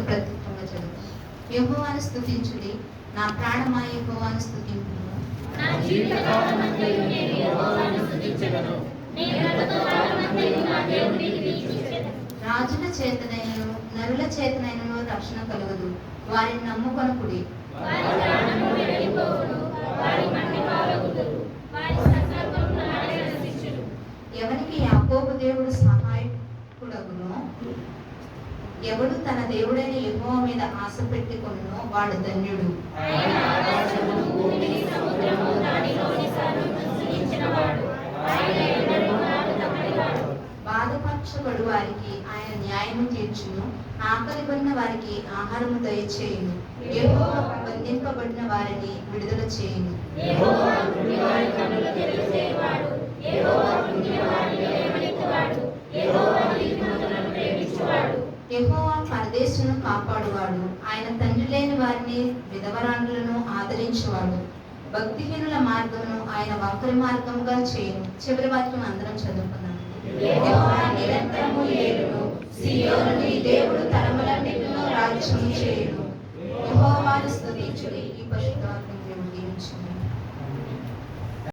ప్రత్యుత్తంగా చదువు. యెహోవాను స్తుతించుడి, నా ప్రాణమా యెహోవాను స్తుతింపుము. నా జీవితకాలమంతయు నేను యెహోవాను స్తుతించెదను. నేను బ్రతుకుకాలమంతయు నా దేవునికి కీర్తించెదను. రాజుల చేతనైనను నరుల చేతనైనను రక్షణ కలుగదు. వారిని నమ్ముకొనుకుడి. వారి ప్రాణము వెడలిపోవును, వారి మట్టి పాలగుదురు, వారి సంకల్పములు నాడే నశించును. ఎవనికి యాకోబు దేవుడు సహాయకుడగునో, ఎవడు తన దేవుడైన యెహోవా మీద ఆశ పెట్టుకొనునో వాడు ధన్యుడు. ఆయన ఆకాశమును భూమిని సముద్రము దానిలోని సర్వమును సృజించినవాడు. ఆయన ఎన్నడూ మాట తప్పనివాడు. బాధపరచబడు వారికి ఆయన న్యాయము తీర్చును. ఆకలి కొన్న వారికి ఆహారము దయచేయును. యెహోవా బంధింపబడిన వారిని విడుదల చేయును. యెహోవా గుడ్డివారి కన్నులు తెరచేయువాడు. యెహోవా కృంగినవారిని లేవనెత్తువాడు. యెహోవా నీతిమంతులను ప్రేమించువాడు. యెహోవా పరదేశులను కాపాడువాడు. ఆయన తండ్రి లేని వారిని విధవరాండ్రులను ఆదరించువాడు. భక్తిహీనుల మార్గమును ఆయన వక్ర మార్గముగా చేయును. చివరి వాక్యం అందరం చదువుకున్నాం. యెహోవా నిరంతరము ఏలును. సీయోను నీ దేవుడు తరములన్నిటిలో రాజ్యము చేయును. యెహోవాను స్తుతించుడి. ఈ పరిశుద్ధ వాక్యం దేవుడు దీవించును.